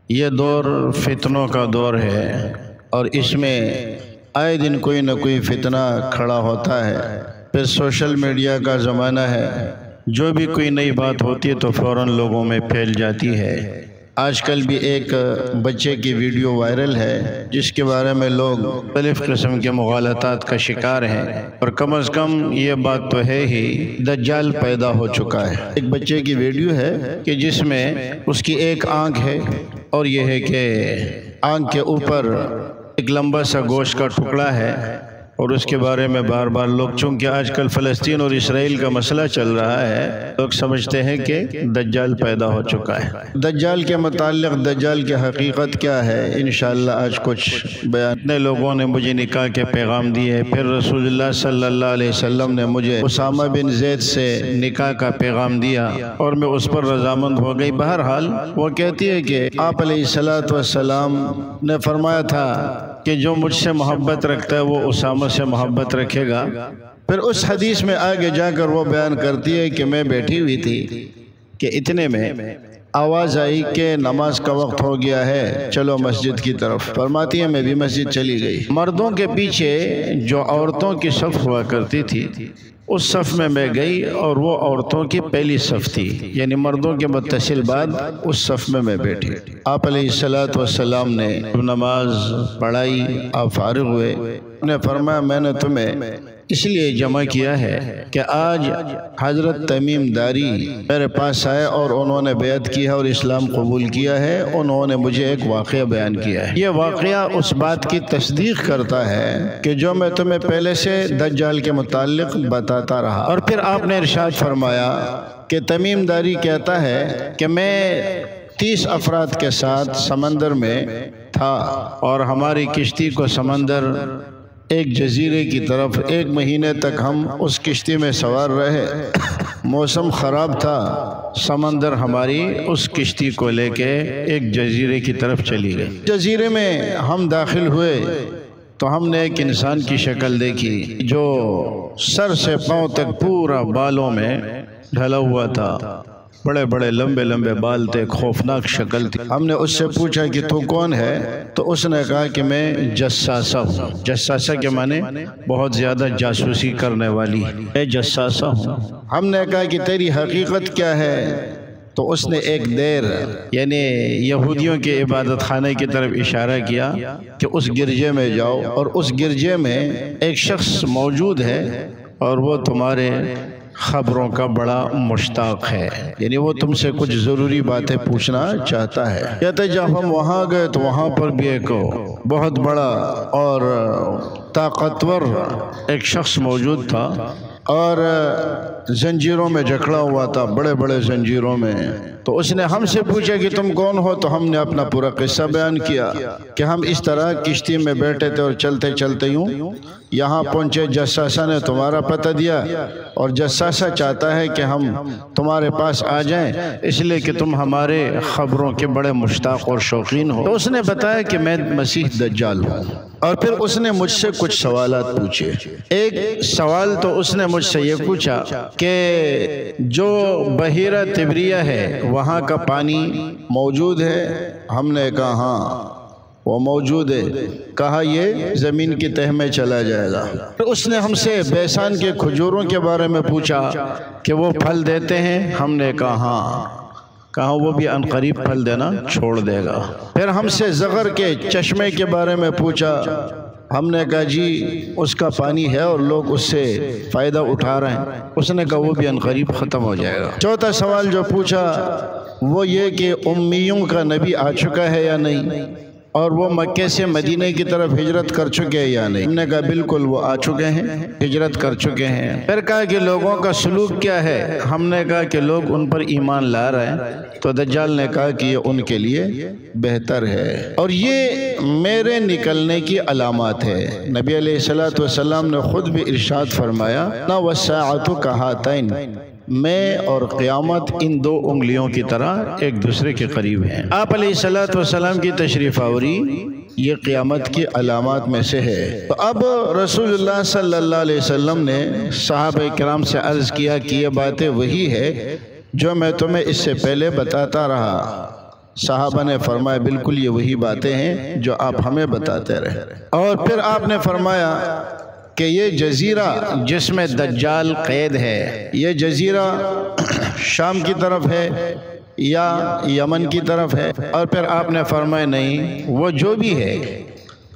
یہ دور فتنوں کا دور ہے اور اس میں آئے دن کوئی نہ کوئی فتنہ کھڑا ہوتا ہے۔ پھر سوشل میڈیا کا زمانہ ہے، جو بھی کوئی نئی بات ہوتی ہے تو فوراً لوگوں میں پھیل جاتی ہے۔ آج کل بھی ایک بچے کی ویڈیو وائرل ہے جس کے بارے میں لوگ مختلف قسم کے مغالطات کا شکار ہیں، اور کم از کم یہ بات تو ہے ہی دجال پیدا ہو چکا ہے۔ ایک بچے کی ویڈیو ہے کہ جس میں اس کی ایک آنکھ ہے اور یہ ہے کہ آنکھ کے اوپر ایک لمبا سا گوشت کا ٹکڑا ہے، اور اس کے بارے میں بار بار لوگ، چونکہ آج کل فلسطین اور اسرائیل کا مسئلہ چل رہا ہے، لوگ سمجھتے ہیں کہ دجال پیدا ہو چکا ہے۔ دجال کے متعلق دجال کی حقیقت کیا ہے انشاءاللہ آج کچھ بیان۔ اتنے لوگوں نے مجھے نکاح کے پیغام دیے، پھر رسول اللہ صلی اللہ علیہ وسلم نے مجھے اسامہ بن زید سے نکاح کا پیغام دیا اور میں اس پر رضامند ہو گئی۔ بہرحال وہ کہتی ہے کہ آپ علیہ السلام نے فرمایا تھا کہ جو مجھ سے محبت رکھتا ہے وہ اسامہ سے محبت رکھے گا۔ پھر اس حدیث میں آگے جا کر وہ بیان کرتی ہے کہ میں بیٹھی ہوئی تھی کہ اتنے میں آواز آئی کہ نماز کا وقت ہو گیا ہے، چلو مسجد کی طرف۔ فرماتی ہے میں بھی مسجد چلی گئی۔ مردوں کے پیچھے جو عورتوں کی صف ہوا کرتی تھی اس صف میں گئی، اور وہ عورتوں کی پہلی صف تھی، یعنی مردوں کے متصل بعد اس صف میں بیٹھی۔ آپ علیہ السلام نے نماز پڑھائی، آپ فارغ ہوئے، انہوں نے فرمایا میں نے تمہیں اس لیے جمع کیا ہے کہ آج حضرت تمیم داری میرے پاس آئے اور انہوں نے بیعت کی ہے اور اسلام قبول کیا ہے۔ انہوں نے مجھے ایک واقعہ بیان کیا ہے، یہ واقعہ اس بات کی تصدیق کرتا ہے کہ جو میں تمہیں پہلے سے دجال کے متعلق بتاتا رہا۔ اور پھر آپ نے ارشاد فرمایا کہ تمیم داری کہتا ہے کہ میں 30 افراد کے ساتھ سمندر میں تھا، اور ہماری کشتی کو سمندر ایک جزیرے کی طرف 1 مہینے تک ہم اس کشتی میں سوار رہے۔ موسم خراب تھا، سمندر ہماری اس کشتی کو لے کے ایک جزیرے کی طرف چلی گئی۔ جزیرے میں ہم داخل ہوئے تو ہم نے ایک انسان کی شکل دیکھی جو سر سے پاؤں تک پورا بالوں میں ڈھلا ہوا تھا، بڑے بڑے لمبے لمبے بال تھے، خوفناک شکل تھی۔ ہم نے اس سے پوچھا کہ تو کون ہے؟ تو اس نے کہا کہ میں جساسہ ہوں۔ جساسہ کے معنی بہت زیادہ جاسوسی کرنے والی، میں جساسہ ہوں۔ ہم نے کہا کہ تیری حقیقت کیا ہے؟ تو اس نے ایک دیر یعنی یہودیوں کے عبادت خانے کی طرف اشارہ کیا کہ اس گرجے میں جاؤ، اور اس گرجے میں ایک شخص موجود ہے اور وہ تمہارے خبروں کا بڑا مشتاق ہے، یعنی وہ تم سے کچھ ضروری باتیں پوچھنا چاہتا ہے۔ کہتے جب ہم وہاں گئے تو وہاں پر بھی ایک بہت بڑا اور طاقتور ایک شخص موجود تھا، اور زنجیروں میں جکڑا ہوا تھا، بڑے بڑے زنجیروں میں۔ تو اس نے ہم سے پوچھا کہ تم کون ہو؟ تو ہم نے اپنا پورا قصہ بیان کیا کہ ہم اس طرح کشتی میں بیٹھے تھے اور چلتے چلتے یوں یہاں پہنچے۔ جساسہ نے تمہارا پتہ دیا، اور جساسہ چاہتا ہے کہ ہم تمہارے پاس آ جائیں اس لیے کہ تم ہمارے خبروں کے بڑے مشتاق اور شوقین ہو۔ تو اس نے بتایا کہ میں مسیح دجال ہوں، اور پھر اس نے مجھ سے کچھ سوالات پوچھے۔ ایک سوال تو اس نے مجھ سے یہ پوچھا کہ جو بحیرہ تبریہ ہے وہاں کا پانی موجود ہے؟ ہم نے کہا ہاں وہ موجود ہے۔ کہا یہ زمین کی تہ میں چلا جائے گا۔ پھر اس نے ہم سے بیسان کے کھجوروں کے بارے میں پوچھا کہ وہ پھل دیتے ہیں؟ ہم نے کہا ہاں۔ کہا وہ بھی عنقریب پھل دینا چھوڑ دے گا۔ پھر ہم سے زغر کے چشمے کے بارے میں پوچھا، ہم نے کہا جی اس کا پانی ہے اور لوگ اس سے فائدہ اٹھا رہے ہیں۔ اس نے کہا وہ بھی عنقریب ختم ہو جائے گا۔ چوتھا سوال جو پوچھا وہ یہ کہ امیوں کا نبی آ چکا ہے یا نہیں، اور وہ مکے سے مدینہ کی طرف ہجرت کر چکے ہیں یا نہیں؟ ہم نے کہا بالکل وہ آ چکے ہیں، ہجرت کر چکے ہیں۔ پھر کہا کہ لوگوں کا سلوک کیا ہے؟ ہم نے کہا کہ لوگ ان پر ایمان لا رہے ہیں۔ تو دجال نے کہا کہ یہ ان کے لیے بہتر ہے، اور یہ میرے نکلنے کی علامات ہے۔ نبی علیہ السلام نے خود بھی ارشاد فرمایا نا وَالسَّاعَةُ كَهَاتَيْنِ، میں اور قیامت ان 2 انگلیوں کی طرح ایک دوسرے کے قریب ہیں۔ آپ علیہ السلام کی تشریف آوری یہ قیامت کی علامات میں سے ہے۔ تو اب رسول اللہ صلی اللہ علیہ وسلم نے صحابہ کرام سے عرض کیا کہ یہ باتیں وہی ہے جو میں تمہیں اس سے پہلے بتاتا رہا، صحابہ نے فرمایا بالکل یہ وہی باتیں ہیں جو آپ ہمیں بتاتے رہے۔ اور پھر آپ نے فرمایا کہ یہ جزیرہ جس میں دجال قید ہے، یہ جزیرہ شام کی طرف ہے یا یمن کی طرف ہے؟ اور پھر آپ نے فرمایا نہیں، وہ جو بھی ہے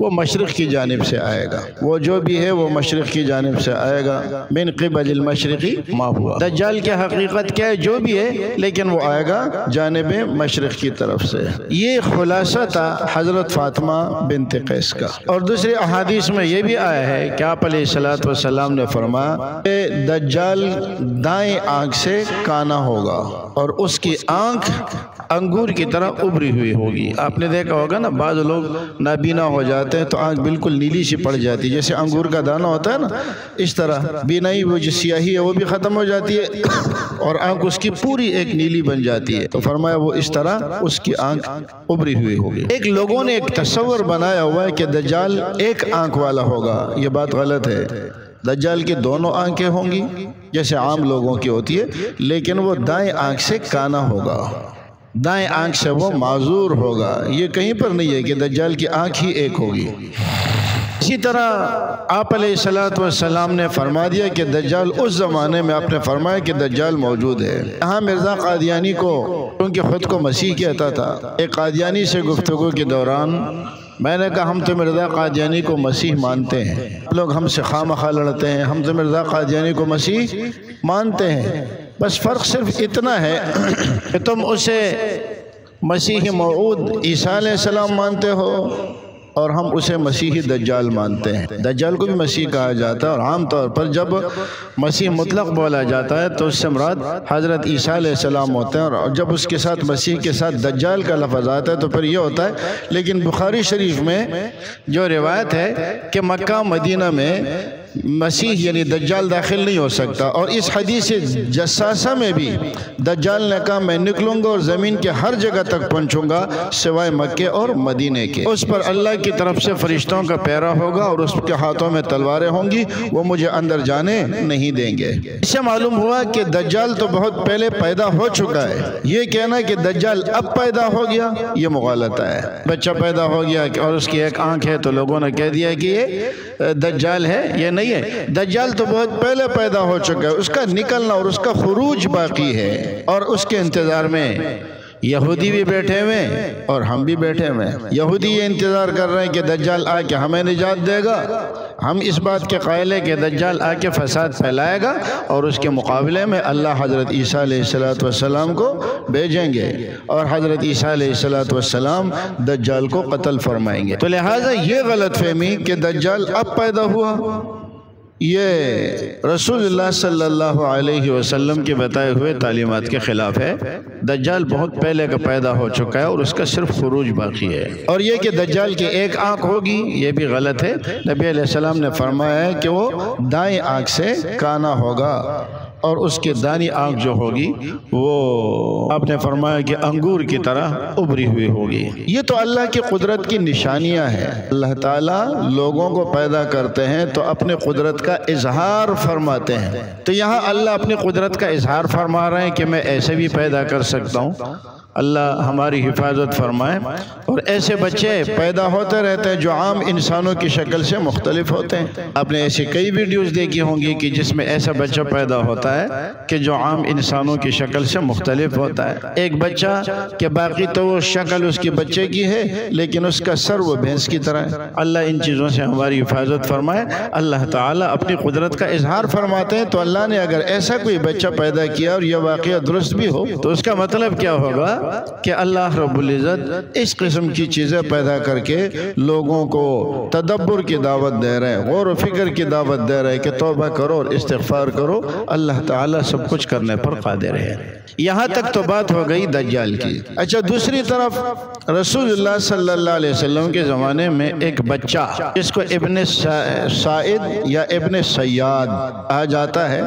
وہ مشرق کی جانب سے آئے گا، وہ جو بھی ہے وہ مشرق کی جانب سے آئے گا، من قبل المشرقی ما ہوا۔ دجال کی حقیقت کیا ہے؟ جو بھی ہے لیکن وہ آئے گا جانب مشرق کی طرف سے۔ یہ خلاصہ تھا حضرت فاطمہ بنت قیس کا۔ اور دوسری احادیث میں یہ بھی آیا ہے کہ آپ علیہ السلام نے فرمایا کہ دجال دائیں آنکھ سے کانا ہوگا اور اس کی آنکھ انگور کی طرح ابری ہوئی ہوگی۔ آپ نے دیکھا ہوگا نا، بعض لوگ نابینا ہو جاتے ہیں تو آنکھ بالکل نیلی سی پڑ جاتی ہے، جیسے انگور کا دانہ ہوتا ہے نا، اس طرح بینائی وہ جو سیاہی ہے وہ بھی ختم ہو جاتی ہے اور آنکھ اس کی پوری ایک نیلی بن جاتی ہے۔ تو فرمایا وہ اس طرح اس کی آنکھ ابری ہوئی ہوگی۔ ایک لوگوں نے ایک تصور بنایا ہوا ہے کہ دجال ایک آنکھ والا ہوگا، یہ بات غلط ہے۔ دجال کی دونوں آنکھیں ہوں گی جیسے عام لوگوں کی ہوتی ہے، لیکن وہ دائیں آنکھ سے کانا ہوگا، دائیں آنکھ سے وہ معذور ہوگا۔ یہ کہیں پر نہیں ہے کہ دجال کی آنکھ ہی ایک ہوگی۔ اسی طرح آپ علیہ السلام نے فرما دیا کہ دجال اس زمانے میں، آپ نے فرمایا کہ دجال موجود ہے۔ یہاں مرزا قادیانی کو، کیونکہ خود کو مسیح کہتا تھا، ایک قادیانی سے گفتگو کے دوران میں نے کہا ہم تو مرزا قادیانی کو مسیح مانتے ہیں، لوگ ہم سے خواہ لڑتے ہیں، ہم تو مرزا قادیانی کو مسیح مانتے ہیں، بس فرق صرف اتنا ہے کہ تم اسے مسیح موعود عیسیٰ علیہ السلام مانتے ہو اور ہم اسے مسیحی دجال مانتے ہیں۔ دجال کو بھی مسیح کہا جاتا ہے، اور عام طور پر جب مسیح مطلق بولا جاتا ہے تو اس سے مراد حضرت عیسیٰ علیہ السلام ہوتے ہیں، اور جب اس کے ساتھ مسیح کے ساتھ دجال کا لفظ آتا ہے تو پھر یہ ہوتا ہے۔ لیکن بخاری شریف میں جو روایت ہے کہ مکہ مدینہ میں مسیح یعنی دجال داخل نہیں ہو سکتا، اور اس حدیث جساسہ میں بھی دجال نے کہا میں نکلوں گا اور زمین کے ہر جگہ تک پہنچوں گا سوائے مکے اور مدینے کے، اس پر اللہ کی طرف سے فرشتوں کا پیرا ہوگا اور اس کے ہاتھوں میں تلواریں ہوں گی، وہ مجھے اندر جانے نہیں دیں گے۔ اس سے معلوم ہوا کہ دجال تو بہت پہلے پیدا ہو چکا ہے۔ یہ کہنا کہ دجال اب پیدا ہو گیا یہ مغالطہ ہے۔ بچہ پیدا ہو گیا اور اس کی ایک آنکھ ہے تو لوگوں نے کہہ دیا کہ یہ دجال ہے، یہ نہیں ہے۔ دجال تو بہت پہلے پیدا ہو چکا ہے، اس کا نکلنا اور اس کا خروج باقی ہے، اور اس کے انتظار میں یہودی بھی بیٹھے ہوئے اور ہم بھی بیٹھے ہوئے۔ یہودی یہ انتظار کر رہے ہیں کہ دجال آ کے ہمیں نجات دے گا، ہم اس بات کے قائل ہیں کہ دجال آ کے فساد پھیلائے گا، اور اس کے مقابلے میں اللہ حضرت عیسیٰ علیہ السلام کو بھیجیں گے، اور حضرت عیسیٰ علیہ السلام دجال کو قتل فرمائیں گے۔ تو لہٰذا یہ غلط فہمی کہ دجال اب پیدا ہوا، یہ رسول اللہ صلی اللہ علیہ وسلم کے بتائے ہوئے تعلیمات کے خلاف ہے۔ دجال بہت پہلے کا پیدا ہو چکا ہے اور اس کا صرف خروج باقی ہے۔ اور یہ کہ دجال کی ایک آنکھ ہوگی یہ بھی غلط ہے۔ نبی علیہ السلام نے فرمایا ہے کہ وہ دائیں آنکھ سے کانا ہوگا، اور اس کے دانی آنکھ جو ہوگی وہ آپ نے فرمایا کہ انگور کی طرح ابری ہوئی ہوگی۔ یہ تو اللہ کی قدرت کی نشانیاں ہیں۔ اللہ تعالیٰ لوگوں کو پیدا کرتے ہیں تو اپنے قدرت کا اظہار فرماتے ہیں، تو یہاں اللہ اپنی قدرت کا اظہار فرما رہے ہیں کہ میں ایسے بھی پیدا کر سکتا ہوں۔ اللہ ہماری حفاظت فرمائے۔ اور ایسے بچے پیدا ہوتے رہتے ہیں جو عام انسانوں کی شکل سے مختلف ہوتے ہیں۔ آپ نے ایسی کئی ویڈیوز دیکھی ہوں گی کہ جس میں ایسا بچہ پیدا ہوتا ہے کہ جو عام انسانوں کی شکل سے مختلف ہوتا ہے۔ ایک بچہ کہ باقی تو وہ شکل اس کی بچے کی ہے لیکن اس کا سر وہ بھینس کی طرح ہے۔ اللہ ان چیزوں سے ہماری حفاظت فرمائے۔ اللہ تعالیٰ اپنی قدرت کا اظہار فرماتے ہیں، تو اللہ نے اگر ایسا کوئی بچہ پیدا کیا اور یہ واقعہ درست بھی ہو تو اس کا مطلب کیا ہوگا کہ اللہ رب العزت اس قسم کی چیزیں پیدا کر کے لوگوں کو تدبر کی دعوت دے رہے ہیں، غور و فکر کی دعوت دے رہے ہیں کہ توبہ کرو اور استغفار کرو، اللہ تعالیٰ سب کچھ کرنے پر قادر ہے۔ یہاں تک تو بات ہو گئی دجال کی۔ اچھا، دوسری طرف رسول اللہ صلی اللہ علیہ وسلم کے زمانے میں ایک بچہ جس کو ابن سعید یا ابن سیاد کہا جاتا ہے،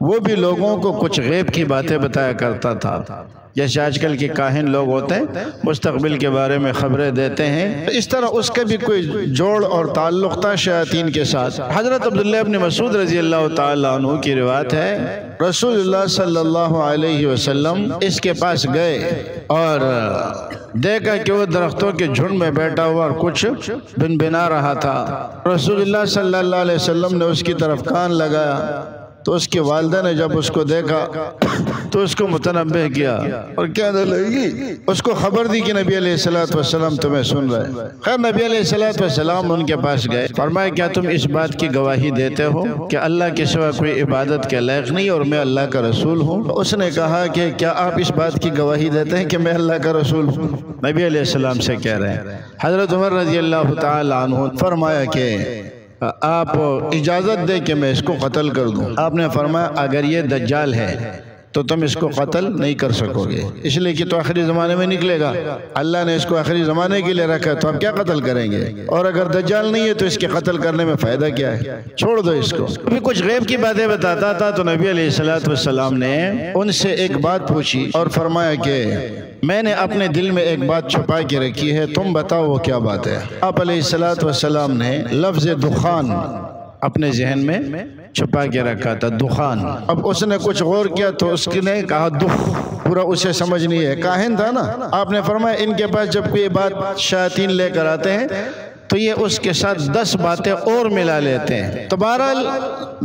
وہ بھی لوگوں کو کچھ غیب کی باتیں بتایا کرتا تھا۔ جیسے آج کل کے کاہن لوگ ہوتے ہیں، مستقبل کے بارے میں خبریں دیتے ہیں، اس طرح اس کا بھی کوئی جوڑ اور تعلق تھا شیاطین کے ساتھ۔ حضرت عبداللہ ابن مسعود رضی اللہ تعالیٰ عنہ کی روایت ہے، رسول اللہ صلی اللہ علیہ وسلم اس کے پاس گئے اور دیکھا کہ وہ درختوں کے جھنڈ میں بیٹھا ہوا اور کچھ بنبنا رہا تھا۔ رسول اللہ صلی اللہ علیہ وسلم نے اس کی طرف کان لگایا تو اس کی والدہ نے جب اس کو دیکھا تو اس کو متنبہ کیا اور کہنے لگی، اس کو خبر دی کہ نبی علیہ السلام تمہیں سن رہے۔ خیر نبی علیہ السلام ان کے پاس گئے، فرمایا کیا تم اس بات کی گواہی دیتے ہو کہ اللہ کے سوا کوئی عبادت کے لائق نہیں اور میں اللہ کا رسول ہوں؟ اس نے کہا کہ کیا آپ اس بات کی گواہی دیتے ہیں کہ میں اللہ کا رسول ہوں؟ نبی علیہ السلام سے کہہ رہے ہیں۔ حضرت عمر رضی اللہ تعالی عنہ فرمایا کہ آپ اجازت دے کہ میں اس کو قتل کر دوں۔ آپ نے فرمایا اگر یہ دجال ہے تو تم اس کو قتل نہیں کر سکو گے، اس لیے کہ تو آخری زمانے میں نکلے گا، اللہ نے اس کو آخری زمانے کے لیے رکھا ہے، تو آپ کیا قتل کریں گے؟ اور اگر دجال نہیں ہے تو اس کے قتل کرنے میں فائدہ کیا ہے؟ چھوڑ دو اس کو۔ ابھی کچھ غیب کی باتیں بتاتا تھا تو نبی علیہ السلام نے ان سے ایک بات پوچھی اور فرمایا کہ میں نے اپنے دل میں ایک بات چھپا کے رکھی ہے، تم بتاؤ وہ کیا بات ہے۔ آپ علیہ السلام نے لفظ دخان اپنے ذہن میں چھپا کے رکھا تھا، دخان۔ اب اس نے کچھ غور کیا تو اس نے کہا دخ، پورا اسے سمجھ نہیں ہے، کاہن تھا نا۔ آپ نے فرمایا ان کے پاس جب کوئی بات شیاطین لے کر آتے ہیں تو یہ اس کے ساتھ 10 باتیں اور ملا لیتے ہیں۔ تو بہرحال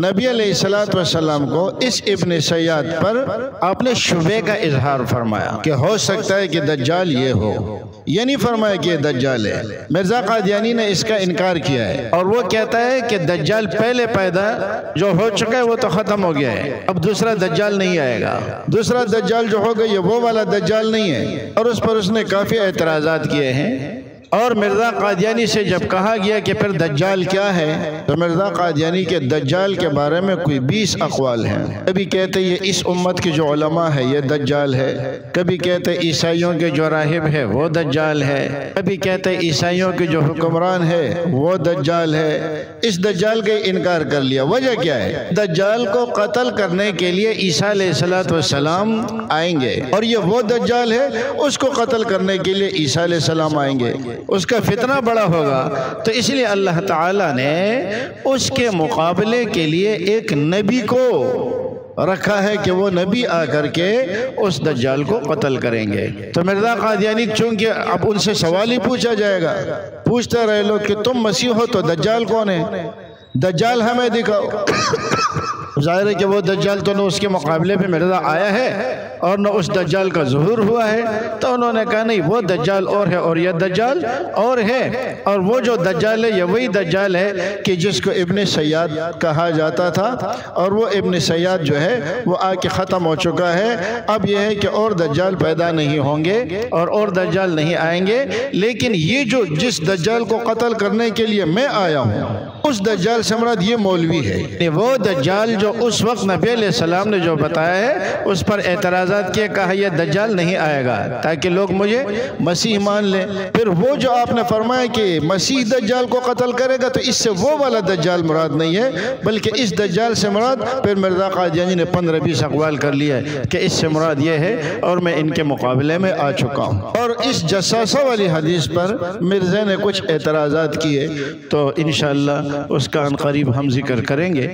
نبی علیہ السلام کو اس ابن سیاد پر آپ نے شبہ کا اظہار فرمایا کہ ہو سکتا ہے کہ دجال یہ ہو، یہ نہیں فرمایا کہ یہ دجال ہے۔ مرزا قادیانی نے اس کا انکار کیا ہے اور وہ کہتا ہے کہ دجال پہلے پیدا جو ہو چکا ہے وہ تو ختم ہو گیا ہے، اب دوسرا دجال نہیں آئے گا، دوسرا دجال جو ہوگا یہ وہ والا دجال نہیں ہے۔ اور اس پر اس نے کافی اعتراضات کیے ہیں۔ اور مرزا قادیانی سے جب کہا گیا کہ پھر دجال کیا ہے تو مرزا قادیانی کے دجال کے بارے میں کوئی 20 اقوال ہیں۔ کبھی کہتے یہ اس امت کے جو علماء ہے یہ دجال ہے، کبھی کہتے عیسائیوں کے جو راہب ہے وہ دجال ہے، کبھی کہتے عیسائیوں کے جو حکمران ہے وہ دجال ہے۔ اس دجال کا انکار کر لیا۔ وجہ کیا ہے؟ دجال کو قتل کرنے کے لیے عیسیٰ علیہ السلام آئیں گے اور یہ وہ دجال ہے، اس کو قتل کرنے کے لیے عیسیٰ علیہ السلام آئیں گے، اس کا فتنہ بڑا ہوگا، تو اس لیے اللہ تعالیٰ نے اس کے مقابلے کے لیے ایک نبی کو رکھا ہے کہ وہ نبی آ کر کے اس دجال کو قتل کریں گے۔ تو مرزا قادیانی چونکہ اب ان سے سوال ہی پوچھا جائے گا، پوچھتے رہے لوگ کہ تم مسیح ہو تو دجال کون ہے؟ دجال ہمیں دکھاؤ۔ ظاہر ہے کہ وہ دجال تو نہ اس کے مقابلے پہ مرزا آیا ہے اور نہ اس دجال کا ظہور ہوا ہے، تو انہوں نے کہا نہیں وہ دجال اور ہے اور یہ دجال اور ہے، اور وہ جو دجال ہے یہ وہی دجال ہے کہ جس کو ابن سیاد کہا جاتا تھا، اور وہ ابن سیاد جو ہے وہ آ کے ختم ہو چکا ہے۔ اب یہ ہے کہ اور دجال پیدا نہیں ہوں گے اور دجال نہیں آئیں گے، لیکن یہ جو جس دجال کو قتل کرنے کے لیے میں آیا ہوں اس دجال سے مراد یہ مولوی ہے۔ وہ دجال جو اس وقت نبی علیہ السلام نے جو بتایا ہے اس پر اعتراضات کیے، کہا یہ دجال نہیں آئے گا تاکہ لوگ مجھے مسیح مان لیں۔ پھر وہ جو آپ نے فرمایا کہ مسیح دجال کو قتل کرے گا، تو اس سے وہ والا دجال مراد نہیں ہے بلکہ اس دجال سے مراد پھر مرزا قادیانی نے 15-20 اقوال کر لیا کہ اس سے مراد یہ ہے، اور میں ان کے مقابلے میں آ چکا ہوں۔ اور اس جساسہ والی حدیث پر مرزا نے کچھ اعتراضات کیے تو انشاءاللہ اس کا عنقریب ہم ذکر کریں گے۔